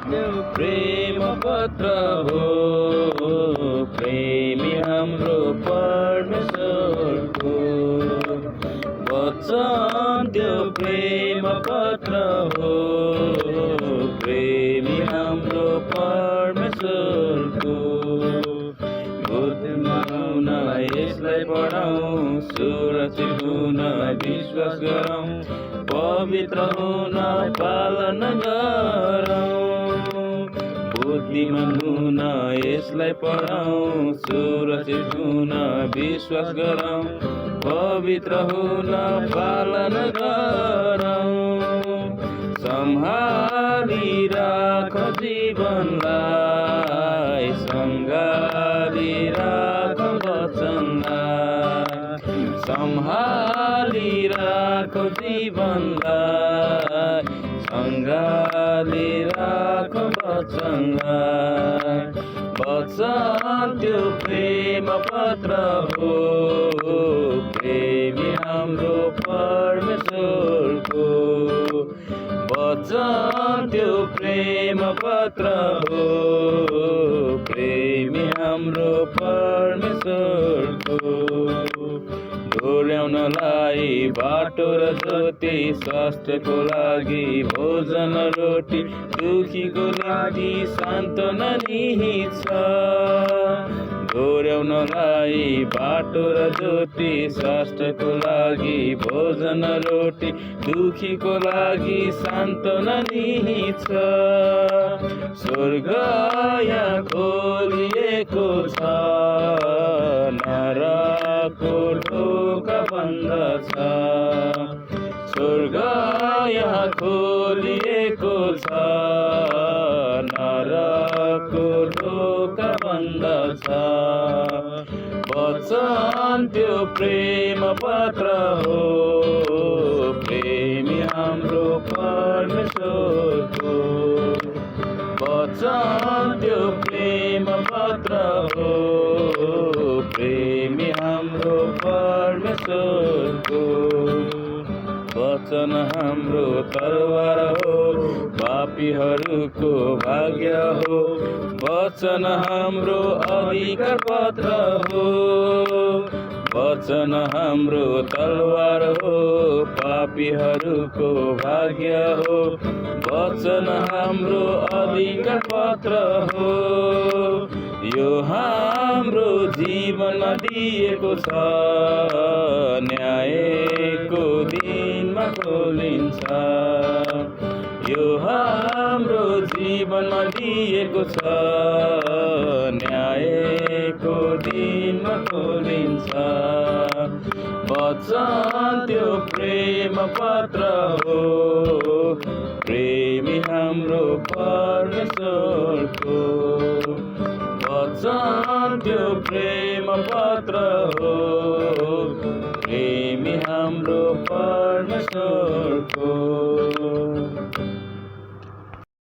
त्यो प्रेम पत्र हो प्रेमी हाम्रो परमेश्वरको वचन त्यो प्रेम पत्र हो प्रेमी हाम्रो परमेश्वरको बुद्धिमान हुन यसलाई पढौँ सुरक्षित हुन विश्वास गरौँ पवित्र हुन पालन गरौँ बुद्धिमान हुन यसलाई पढौँ सुरक्षित हुन विश्वास गरौँ पवित्र हुन पालन गरौँ सम्हाली राख जीवनलाई सँगाली राख वचनलाई सम्हाली राख जीवनलाई सँगाली राख वचनलाई वचन त्यो प्रेम पत्र हो प्रेमी हाम्रो परमेश्वरको वचन त्यो प्रेम पत्र हो प्रेमी हाम्रो परमेश्वरको डोर्याउनलाई बाटो र ज्योति स्वास्थ्यको लागि भोजन रोटी दुखीको लागि सान्त्वना निहित छ डोर्याउनलाई बाटो र ज्योति स्वास्थ्यको लागि भोजन रोटी दुखीको लागि सान्त्वना निहित छ स्वर्ग यहाँ खोलिएको छ नरकको ढोका बन्द छ स्वर्ग यहाँ खोलिएको छ नरकको ढोका बन्द छ वचन त्यो प्रेम पत्र हो प्रेमी हाम्रो परमेश्वरको वचन त्यो प्रेम पत्र हो प्रेमी हाम्रो परमेश्वरको वचन हाम्रो तरवार हो पापीहरूको भाग्य हो वचन हाम्रो अधिकार पत्र हो वचन हाम्रो तलवार हो पापीहरूको भाग्य हो वचन हाम्रो अधिकार पत्र हो यो हाम्रो जीवनमा दिएको छ न्यायको दिनमा खोलिन्छ यो हाम्रो जीवनमा दिएको छ न्यायको दिनमा खोलिन्छ वचन त्यो प्रेम पत्र हो प्रेमी हाम्रो परमेश्वरको वचन त्यो प्रेम पत्र हो